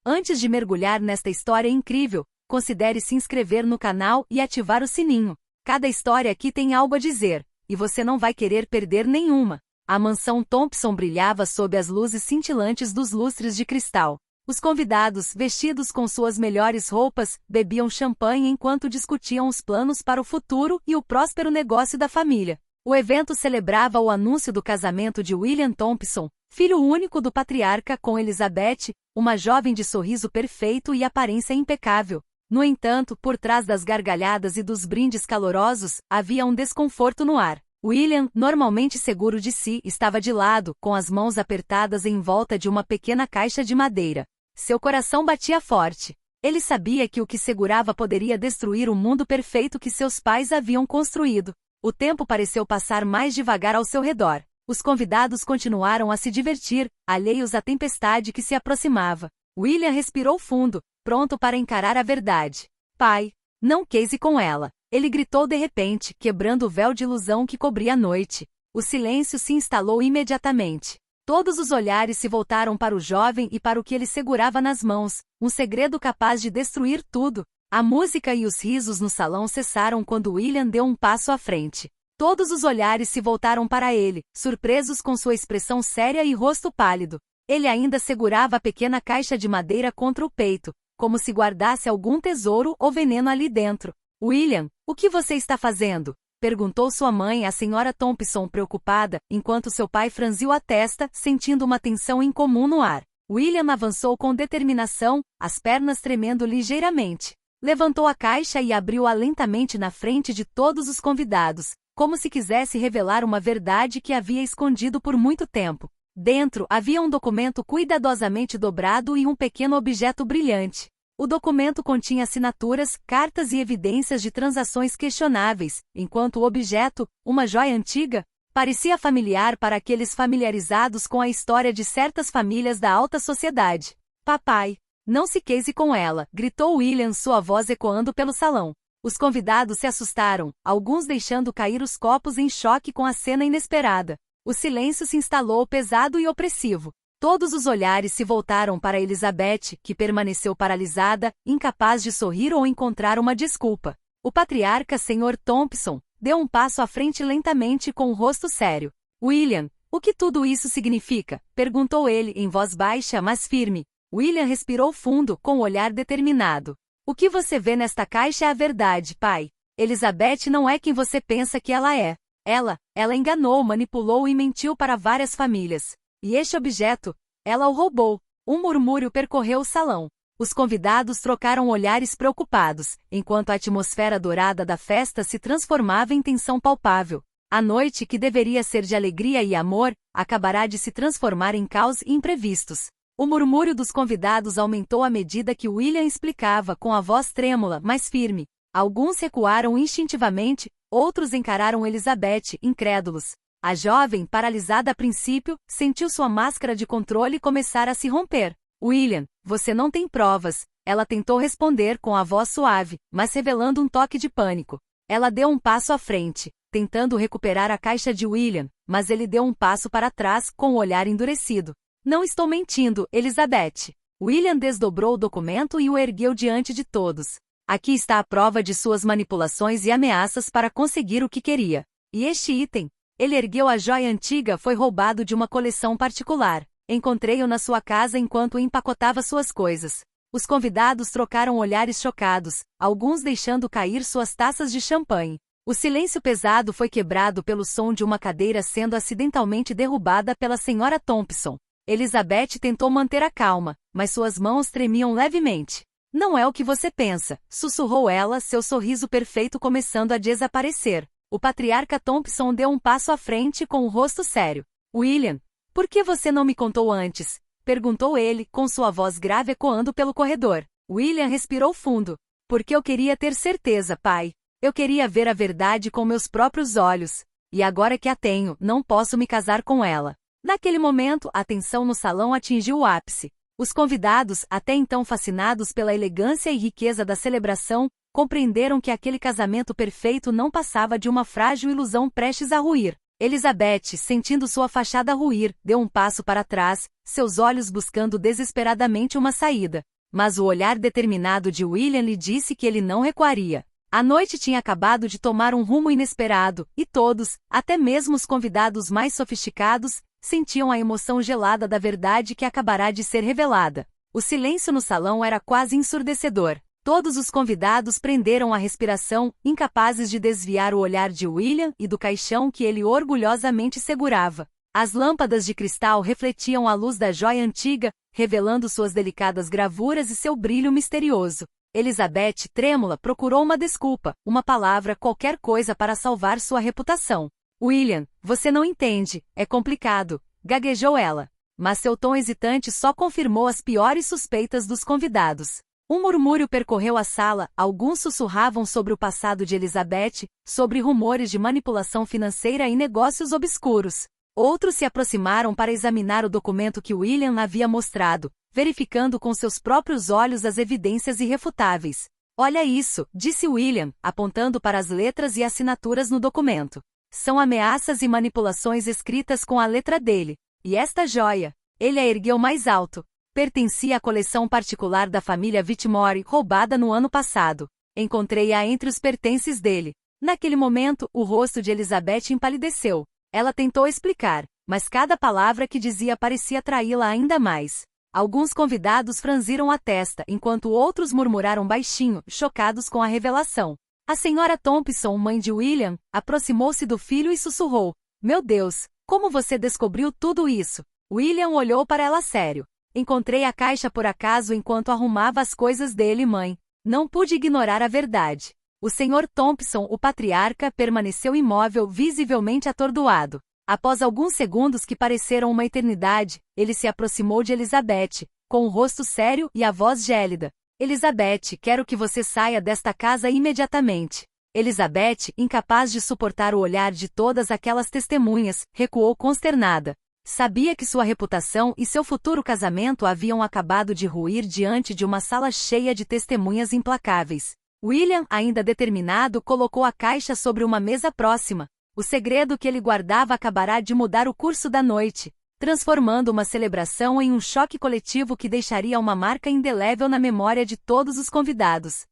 Antes de mergulhar nesta história incrível, considere se inscrever no canal e ativar o sininho. Cada história aqui tem algo a dizer, e você não vai querer perder nenhuma. A mansão Thompson brilhava sob as luzes cintilantes dos lustres de cristal. Os convidados, vestidos com suas melhores roupas, bebiam champanhe enquanto discutiam os planos para o futuro e o próspero negócio da família. O evento celebrava o anúncio do casamento de William Thompson, filho único do patriarca, com Elizabeth, uma jovem de sorriso perfeito e aparência impecável. No entanto, por trás das gargalhadas e dos brindes calorosos, havia um desconforto no ar. William, normalmente seguro de si, estava de lado, com as mãos apertadas em volta de uma pequena caixa de madeira. Seu coração batia forte. Ele sabia que o que segurava poderia destruir o mundo perfeito que seus pais haviam construído. O tempo pareceu passar mais devagar ao seu redor. Os convidados continuaram a se divertir, alheios à tempestade que se aproximava. William respirou fundo, pronto para encarar a verdade. Pai, não case com ela. Ele gritou de repente, quebrando o véu de ilusão que cobria a noite. O silêncio se instalou imediatamente. Todos os olhares se voltaram para o jovem e para o que ele segurava nas mãos, um segredo capaz de destruir tudo. A música e os risos no salão cessaram quando William deu um passo à frente. Todos os olhares se voltaram para ele, surpresos com sua expressão séria e rosto pálido. Ele ainda segurava a pequena caixa de madeira contra o peito, como se guardasse algum tesouro ou veneno ali dentro. William, o que você está fazendo? Perguntou sua mãe, a senhora Thompson, preocupada, enquanto seu pai franziu a testa, sentindo uma tensão incomum no ar. William avançou com determinação, as pernas tremendo ligeiramente. Levantou a caixa e abriu-a lentamente na frente de todos os convidados, como se quisesse revelar uma verdade que havia escondido por muito tempo. Dentro havia um documento cuidadosamente dobrado e um pequeno objeto brilhante. O documento continha assinaturas, cartas e evidências de transações questionáveis, enquanto o objeto, uma joia antiga, parecia familiar para aqueles familiarizados com a história de certas famílias da alta sociedade. Papai, não se case com ela, gritou William, sua voz ecoando pelo salão. Os convidados se assustaram, alguns deixando cair os copos em choque com a cena inesperada. O silêncio se instalou pesado e opressivo. Todos os olhares se voltaram para Elizabeth, que permaneceu paralisada, incapaz de sorrir ou encontrar uma desculpa. O patriarca Sr. Thompson deu um passo à frente lentamente com o rosto sério. William, o que tudo isso significa? Perguntou ele em voz baixa mas firme. William respirou fundo, com o olhar determinado. O que você vê nesta caixa é a verdade, pai. Elizabeth não é quem você pensa que ela é. Ela enganou, manipulou e mentiu para várias famílias. E este objeto, ela o roubou. Um murmúrio percorreu o salão. Os convidados trocaram olhares preocupados, enquanto a atmosfera dourada da festa se transformava em tensão palpável. A noite, que deveria ser de alegria e amor, acabará de se transformar em caos e imprevistos. O murmúrio dos convidados aumentou à medida que William explicava com a voz trêmula, mas firme. Alguns recuaram instintivamente, outros encararam Elizabeth, incrédulos. A jovem, paralisada a princípio, sentiu sua máscara de controle começar a se romper. William, você não tem provas, ela tentou responder com a voz suave, mas revelando um toque de pânico. Ela deu um passo à frente, tentando recuperar a caixa de William, mas ele deu um passo para trás com o olhar endurecido. Não estou mentindo, Elizabeth. William desdobrou o documento e o ergueu diante de todos. Aqui está a prova de suas manipulações e ameaças para conseguir o que queria. E este item? Ele ergueu a joia antiga, foi roubado de uma coleção particular. Encontrei-o na sua casa enquanto empacotava suas coisas. Os convidados trocaram olhares chocados, alguns deixando cair suas taças de champanhe. O silêncio pesado foi quebrado pelo som de uma cadeira sendo acidentalmente derrubada pela senhora Thompson. Elizabeth tentou manter a calma, mas suas mãos tremiam levemente. Não é o que você pensa, sussurrou ela, seu sorriso perfeito começando a desaparecer. O patriarca Thompson deu um passo à frente com o rosto sério. William, por que você não me contou antes? Perguntou ele, com sua voz grave ecoando pelo corredor. William respirou fundo. Porque eu queria ter certeza, pai. Eu queria ver a verdade com meus próprios olhos. E agora que a tenho, não posso me casar com ela. Naquele momento, a tensão no salão atingiu o ápice. Os convidados, até então fascinados pela elegância e riqueza da celebração, compreenderam que aquele casamento perfeito não passava de uma frágil ilusão prestes a ruir. Elizabeth, sentindo sua fachada ruir, deu um passo para trás, seus olhos buscando desesperadamente uma saída. mas o olhar determinado de William lhe disse que ele não recuaria. A noite tinha acabado de tomar um rumo inesperado, e todos, até mesmo os convidados mais sofisticados, sentiam a emoção gelada da verdade que acabará de ser revelada. O silêncio no salão era quase ensurdecedor. Todos os convidados prenderam a respiração, incapazes de desviar o olhar de William e do caixão que ele orgulhosamente segurava. As lâmpadas de cristal refletiam a luz da joia antiga, revelando suas delicadas gravuras e seu brilho misterioso. Elizabeth, trêmula, procurou uma desculpa, uma palavra, qualquer coisa para salvar sua reputação. William, você não entende, é complicado, gaguejou ela. Mas seu tom hesitante só confirmou as piores suspeitas dos convidados. Um murmúrio percorreu a sala, alguns sussurravam sobre o passado de Elizabeth, sobre rumores de manipulação financeira e negócios obscuros. Outros se aproximaram para examinar o documento que William havia mostrado, verificando com seus próprios olhos as evidências irrefutáveis. Olha isso, disse William, apontando para as letras e assinaturas no documento. São ameaças e manipulações escritas com a letra dele. E esta joia? Ele a ergueu mais alto. Pertencia à coleção particular da família Whitmore, roubada no ano passado. Encontrei-a entre os pertences dele. Naquele momento, o rosto de Elizabeth empalideceu. Ela tentou explicar, mas cada palavra que dizia parecia traí-la ainda mais. Alguns convidados franziram a testa, enquanto outros murmuraram baixinho, chocados com a revelação. A senhora Thompson, mãe de William, aproximou-se do filho e sussurrou: Meu Deus, como você descobriu tudo isso? William olhou para ela sério. Encontrei a caixa por acaso enquanto arrumava as coisas dele, mãe. Não pude ignorar a verdade. O Sr. Thompson, o patriarca, permaneceu imóvel, visivelmente atordoado. Após alguns segundos que pareceram uma eternidade, ele se aproximou de Elizabeth, com o rosto sério e a voz gélida. Elizabeth, quero que você saia desta casa imediatamente. Elizabeth, incapaz de suportar o olhar de todas aquelas testemunhas, recuou consternada. Sabia que sua reputação e seu futuro casamento haviam acabado de ruir diante de uma sala cheia de testemunhas implacáveis. William, ainda determinado, colocou a caixa sobre uma mesa próxima. O segredo que ele guardava acabará de mudar o curso da noite, transformando uma celebração em um choque coletivo que deixaria uma marca indelével na memória de todos os convidados.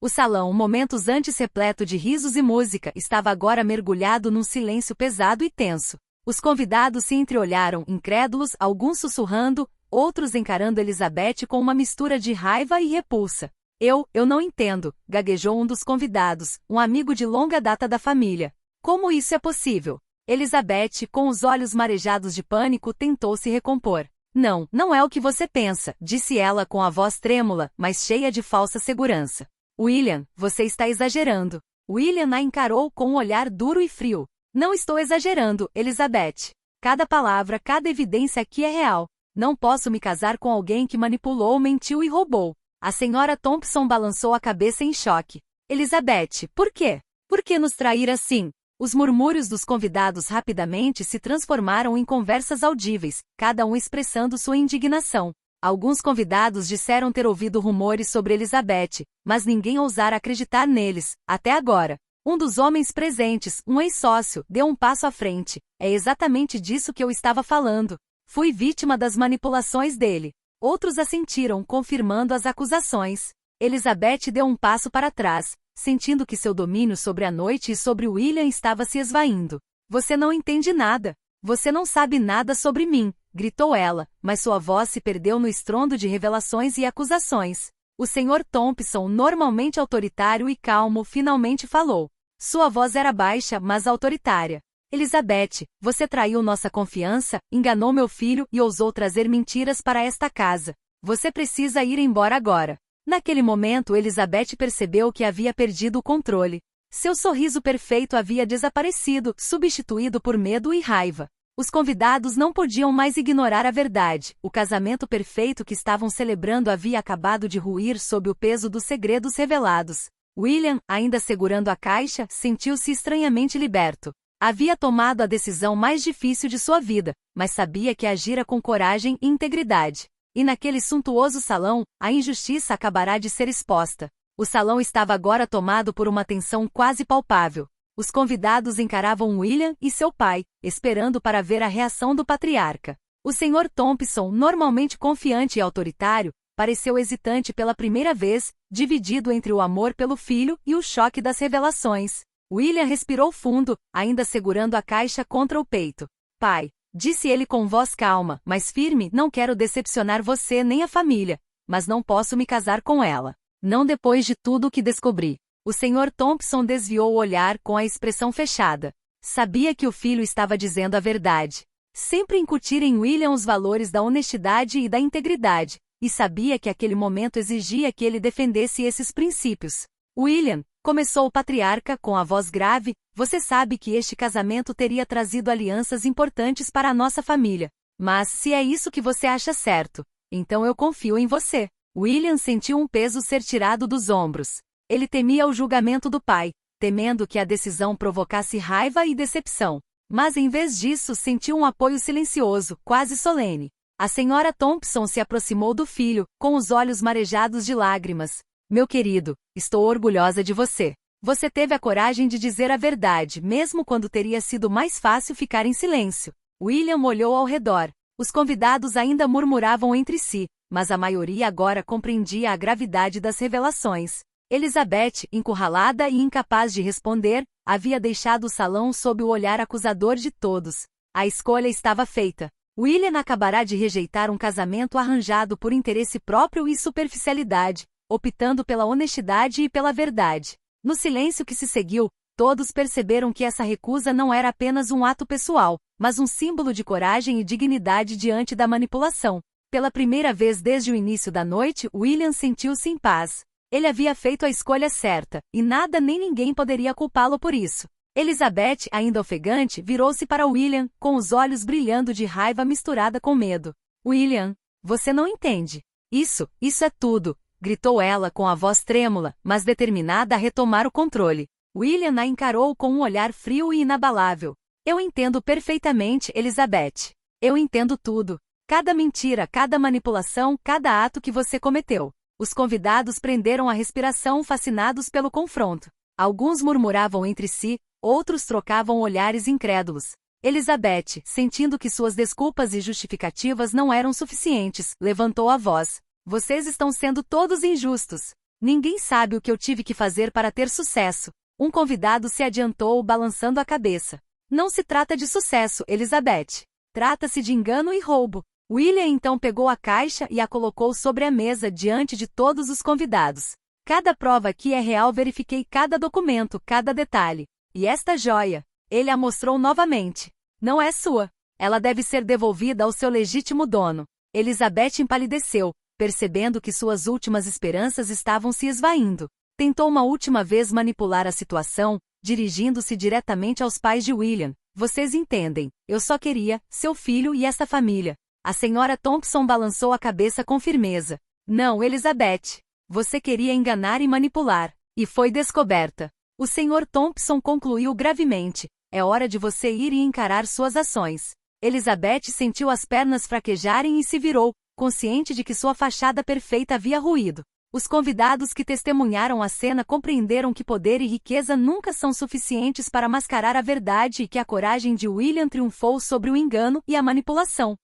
O salão, momentos antes repleto de risos e música, estava agora mergulhado num silêncio pesado e tenso. Os convidados se entreolharam, incrédulos, alguns sussurrando, outros encarando Elizabeth com uma mistura de raiva e repulsa. Eu não entendo, gaguejou um dos convidados, um amigo de longa data da família. Como isso é possível? Elizabeth, com os olhos marejados de pânico, tentou se recompor. Não é o que você pensa, disse ela com a voz trêmula, mas cheia de falsa segurança. William, você está exagerando. William a encarou com um olhar duro e frio. Não estou exagerando, Elizabeth. Cada palavra, cada evidência aqui é real. Não posso me casar com alguém que manipulou, mentiu e roubou. A senhora Thompson balançou a cabeça em choque. Elizabeth, por quê? Por que nos trair assim? Os murmúrios dos convidados rapidamente se transformaram em conversas audíveis, cada um expressando sua indignação. Alguns convidados disseram ter ouvido rumores sobre Elizabeth, mas ninguém ousara acreditar neles, até agora. Um dos homens presentes, um ex-sócio, deu um passo à frente. É exatamente disso que eu estava falando. Fui vítima das manipulações dele. Outros assentiram, confirmando as acusações. Elizabeth deu um passo para trás, sentindo que seu domínio sobre a noite e sobre William estava se esvaindo. Você não entende nada. Você não sabe nada sobre mim, gritou ela, mas sua voz se perdeu no estrondo de revelações e acusações. O Sr. Thompson, normalmente autoritário e calmo, finalmente falou. Sua voz era baixa, mas autoritária. Elizabeth, você traiu nossa confiança, enganou meu filho e ousou trazer mentiras para esta casa. Você precisa ir embora agora. Naquele momento, Elizabeth percebeu que havia perdido o controle. Seu sorriso perfeito havia desaparecido, substituído por medo e raiva. Os convidados não podiam mais ignorar a verdade. O casamento perfeito que estavam celebrando havia acabado de ruir sob o peso dos segredos revelados. William, ainda segurando a caixa, sentiu-se estranhamente liberto. Havia tomado a decisão mais difícil de sua vida, mas sabia que agira com coragem e integridade. E naquele suntuoso salão, a injustiça acabará de ser exposta. O salão estava agora tomado por uma tensão quase palpável. Os convidados encaravam William e seu pai, esperando para ver a reação do patriarca. O Sr. Thompson, normalmente confiante e autoritário, pareceu hesitante pela primeira vez, dividido entre o amor pelo filho e o choque das revelações. William respirou fundo, ainda segurando a caixa contra o peito. Pai, disse ele com voz calma, mas firme, não quero decepcionar você nem a família, mas não posso me casar com ela. Não depois de tudo o que descobri. O Sr. Thompson desviou o olhar com a expressão fechada. Sabia que o filho estava dizendo a verdade. Sempre incutir em William os valores da honestidade e da integridade, e sabia que aquele momento exigia que ele defendesse esses princípios. William, começou o patriarca com a voz grave, você sabe que este casamento teria trazido alianças importantes para a nossa família. Mas se é isso que você acha certo, então eu confio em você. William sentiu um peso ser tirado dos ombros. Ele temia o julgamento do pai, temendo que a decisão provocasse raiva e decepção. Mas em vez disso sentiu um apoio silencioso, quase solene. A senhora Thompson se aproximou do filho, com os olhos marejados de lágrimas. Meu querido, estou orgulhosa de você. Você teve a coragem de dizer a verdade, mesmo quando teria sido mais fácil ficar em silêncio. William olhou ao redor. Os convidados ainda murmuravam entre si, mas a maioria agora compreendia a gravidade das revelações. Elizabeth, encurralada e incapaz de responder, havia deixado o salão sob o olhar acusador de todos. A escolha estava feita. William acabará de rejeitar um casamento arranjado por interesse próprio e superficialidade, optando pela honestidade e pela verdade. No silêncio que se seguiu, todos perceberam que essa recusa não era apenas um ato pessoal, mas um símbolo de coragem e dignidade diante da manipulação. Pela primeira vez desde o início da noite, William sentiu-se em paz. Ele havia feito a escolha certa, e nada nem ninguém poderia culpá-lo por isso. Elizabeth, ainda ofegante, virou-se para William, com os olhos brilhando de raiva misturada com medo. William, você não entende. Isso é tudo, gritou ela com a voz trêmula, mas determinada a retomar o controle. William a encarou com um olhar frio e inabalável. Eu entendo perfeitamente, Elizabeth. Eu entendo tudo. Cada mentira, cada manipulação, cada ato que você cometeu. Os convidados prenderam a respiração fascinados pelo confronto. Alguns murmuravam entre si, outros trocavam olhares incrédulos. Elizabeth, sentindo que suas desculpas e justificativas não eram suficientes, levantou a voz. Vocês estão sendo todos injustos. Ninguém sabe o que eu tive que fazer para ter sucesso. Um convidado se adiantou, balançando a cabeça. Não se trata de sucesso, Elizabeth. Trata-se de engano e roubo. William então pegou a caixa e a colocou sobre a mesa diante de todos os convidados. Cada prova aqui é real, verifiquei cada documento, cada detalhe. E esta joia, ele a mostrou novamente. Não é sua. Ela deve ser devolvida ao seu legítimo dono. Elizabeth empalideceu, percebendo que suas últimas esperanças estavam se esvaindo. Tentou uma última vez manipular a situação, dirigindo-se diretamente aos pais de William. Vocês entendem, eu só queria seu filho e esta família. A senhora Thompson balançou a cabeça com firmeza. Não, Elizabeth. Você queria enganar e manipular. E foi descoberta. O Sr. Thompson concluiu gravemente. É hora de você ir e encarar suas ações. Elizabeth sentiu as pernas fraquejarem e se virou, consciente de que sua fachada perfeita havia ruído. Os convidados que testemunharam a cena compreenderam que poder e riqueza nunca são suficientes para mascarar a verdade e que a coragem de William triunfou sobre o engano e a manipulação.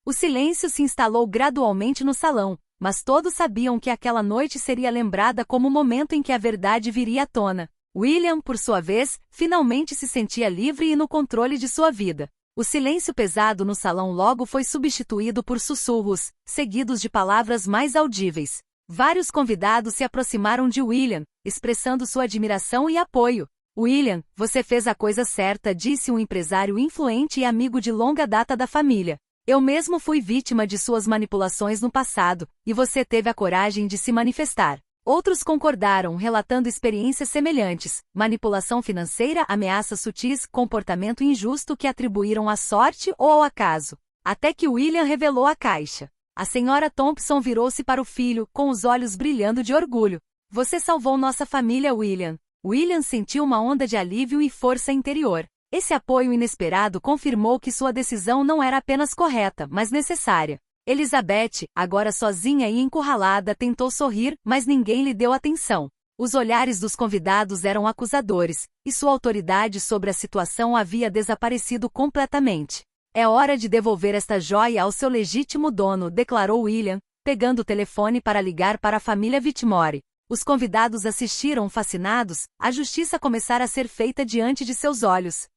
O silêncio se instalou gradualmente no salão, mas todos sabiam que aquela noite seria lembrada como o momento em que a verdade viria à tona. William, por sua vez, finalmente se sentia livre e no controle de sua vida. O silêncio pesado no salão logo foi substituído por sussurros, seguidos de palavras mais audíveis. Vários convidados se aproximaram de William, expressando sua admiração e apoio. William, você fez a coisa certa, disse um empresário influente e amigo de longa data da família. Eu mesmo fui vítima de suas manipulações no passado, e você teve a coragem de se manifestar. Outros concordaram, relatando experiências semelhantes, manipulação financeira, ameaças sutis, comportamento injusto que atribuíram à sorte ou ao acaso. Até que William revelou a caixa. A senhora Thompson virou-se para o filho, com os olhos brilhando de orgulho. Você salvou nossa família, William. William sentiu uma onda de alívio e força interior. Esse apoio inesperado confirmou que sua decisão não era apenas correta, mas necessária. Elizabeth, agora sozinha e encurralada, tentou sorrir, mas ninguém lhe deu atenção. Os olhares dos convidados eram acusadores, e sua autoridade sobre a situação havia desaparecido completamente. É hora de devolver esta joia ao seu legítimo dono, declarou William, pegando o telefone para ligar para a família Whitmore. Os convidados assistiram fascinados, a justiça começar a ser feita diante de seus olhos.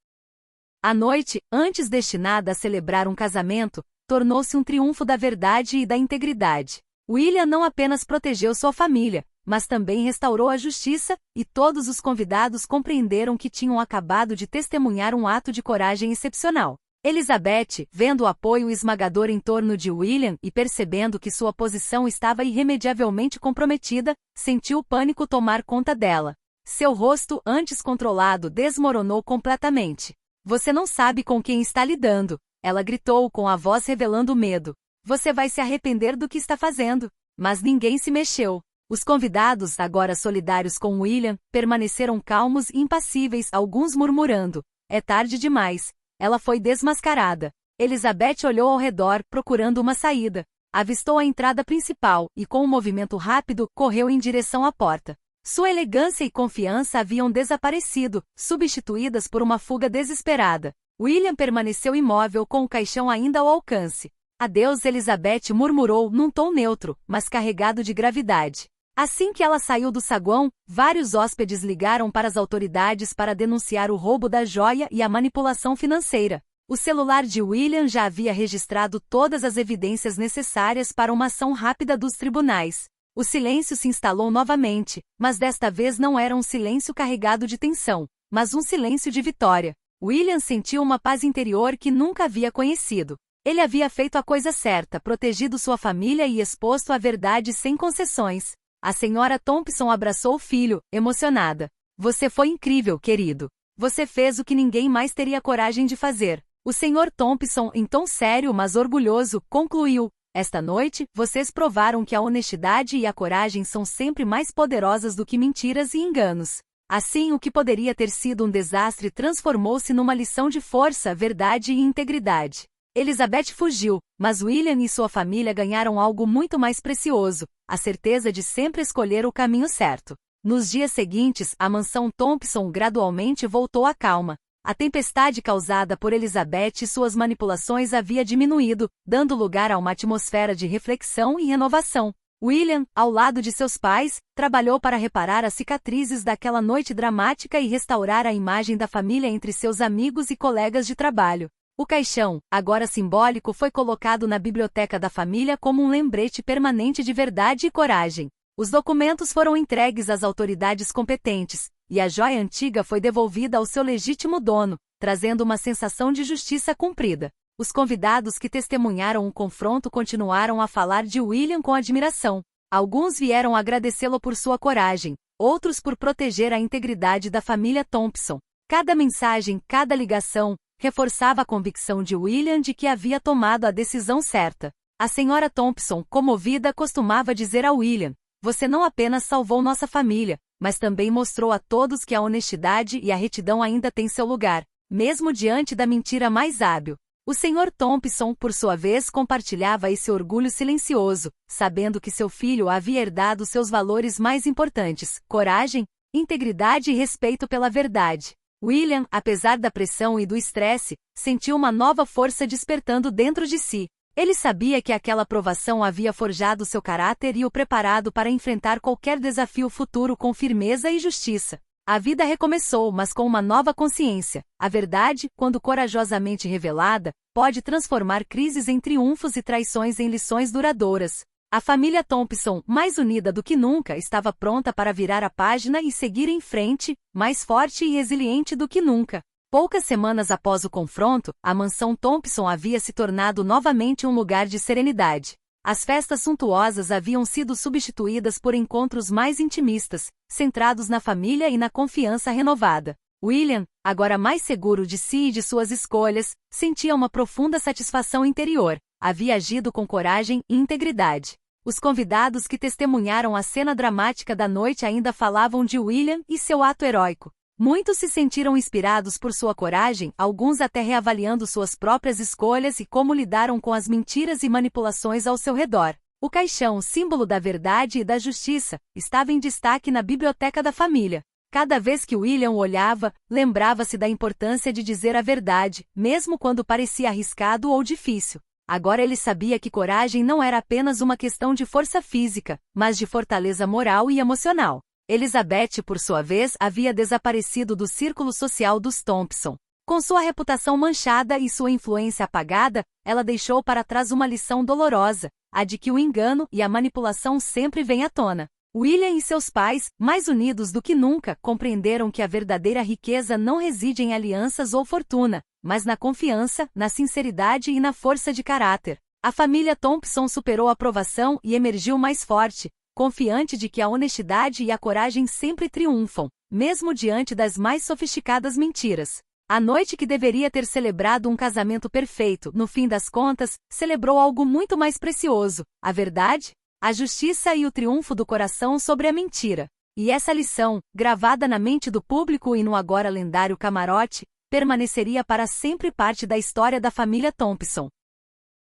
A noite, antes destinada a celebrar um casamento, tornou-se um triunfo da verdade e da integridade. William não apenas protegeu sua família, mas também restaurou a justiça, e todos os convidados compreenderam que tinham acabado de testemunhar um ato de coragem excepcional. Elizabeth, vendo o apoio esmagador em torno de William e percebendo que sua posição estava irremediavelmente comprometida, sentiu o pânico tomar conta dela. Seu rosto, antes controlado, desmoronou completamente. Você não sabe com quem está lidando, ela gritou com a voz revelando medo. Você vai se arrepender do que está fazendo. Mas ninguém se mexeu. Os convidados, agora solidários com William, permaneceram calmos e impassíveis, alguns murmurando: é tarde demais. Ela foi desmascarada. Elizabeth olhou ao redor, procurando uma saída. Avistou a entrada principal e, com um movimento rápido, correu em direção à porta. Sua elegância e confiança haviam desaparecido, substituídas por uma fuga desesperada. William permaneceu imóvel com o caixão ainda ao alcance. Adeus, Elizabeth, murmurou num tom neutro, mas carregado de gravidade. Assim que ela saiu do saguão, vários hóspedes ligaram para as autoridades para denunciar o roubo da joia e a manipulação financeira. O celular de William já havia registrado todas as evidências necessárias para uma ação rápida dos tribunais. O silêncio se instalou novamente, mas desta vez não era um silêncio carregado de tensão, mas um silêncio de vitória. William sentiu uma paz interior que nunca havia conhecido. Ele havia feito a coisa certa, protegido sua família e exposto a verdade sem concessões. A senhora Thompson abraçou o filho, emocionada. Você foi incrível, querido. Você fez o que ninguém mais teria coragem de fazer. O Sr. Thompson, em tom sério mas orgulhoso, concluiu: esta noite, vocês provaram que a honestidade e a coragem são sempre mais poderosas do que mentiras e enganos. Assim, o que poderia ter sido um desastre transformou-se numa lição de força, verdade e integridade. Elizabeth fugiu, mas William e sua família ganharam algo muito mais precioso: a certeza de sempre escolher o caminho certo. Nos dias seguintes, a mansão Thompson gradualmente voltou à calma. A tempestade causada por Elizabeth e suas manipulações havia diminuído, dando lugar a uma atmosfera de reflexão e renovação. William, ao lado de seus pais, trabalhou para reparar as cicatrizes daquela noite dramática e restaurar a imagem da família entre seus amigos e colegas de trabalho. O caixão, agora simbólico, foi colocado na biblioteca da família como um lembrete permanente de verdade e coragem. Os documentos foram entregues às autoridades competentes, e a joia antiga foi devolvida ao seu legítimo dono, trazendo uma sensação de justiça cumprida. Os convidados que testemunharam o confronto continuaram a falar de William com admiração. Alguns vieram agradecê-lo por sua coragem, outros por proteger a integridade da família Thompson. Cada mensagem, cada ligação, reforçava a convicção de William de que havia tomado a decisão certa. A senhora Thompson, comovida, costumava dizer a William: você não apenas salvou nossa família, mas também mostrou a todos que a honestidade e a retidão ainda têm seu lugar, mesmo diante da mentira mais hábil. O Sr. Thompson, por sua vez, compartilhava esse orgulho silencioso, sabendo que seu filho havia herdado seus valores mais importantes: coragem, integridade e respeito pela verdade. William, apesar da pressão e do estresse, sentiu uma nova força despertando dentro de si. Ele sabia que aquela provação havia forjado seu caráter e o preparado para enfrentar qualquer desafio futuro com firmeza e justiça. A vida recomeçou, mas com uma nova consciência. A verdade, quando corajosamente revelada, pode transformar crises em triunfos e traições em lições duradouras. A família Thompson, mais unida do que nunca, estava pronta para virar a página e seguir em frente, mais forte e resiliente do que nunca. Poucas semanas após o confronto, a mansão Thompson havia se tornado novamente um lugar de serenidade. As festas suntuosas haviam sido substituídas por encontros mais intimistas, centrados na família e na confiança renovada. William, agora mais seguro de si e de suas escolhas, sentia uma profunda satisfação interior. Havia agido com coragem e integridade. Os convidados que testemunharam a cena dramática da noite ainda falavam de William e seu ato heróico. Muitos se sentiram inspirados por sua coragem, alguns até reavaliando suas próprias escolhas e como lidaram com as mentiras e manipulações ao seu redor. O caixão, símbolo da verdade e da justiça, estava em destaque na biblioteca da família. Cada vez que William o olhava, lembrava-se da importância de dizer a verdade, mesmo quando parecia arriscado ou difícil. Agora ele sabia que coragem não era apenas uma questão de força física, mas de fortaleza moral e emocional. Elizabeth, por sua vez, havia desaparecido do círculo social dos Thompson. Com sua reputação manchada e sua influência apagada, ela deixou para trás uma lição dolorosa, a de que o engano e a manipulação sempre vêm à tona. William e seus pais, mais unidos do que nunca, compreenderam que a verdadeira riqueza não reside em alianças ou fortuna, mas na confiança, na sinceridade e na força de caráter. A família Thompson superou a provação e emergiu mais forte, confiante de que a honestidade e a coragem sempre triunfam, mesmo diante das mais sofisticadas mentiras. A noite que deveria ter celebrado um casamento perfeito, no fim das contas, celebrou algo muito mais precioso: a verdade, a justiça e o triunfo do coração sobre a mentira. E essa lição, gravada na mente do público e no agora lendário camarote, permaneceria para sempre parte da história da família Thompson.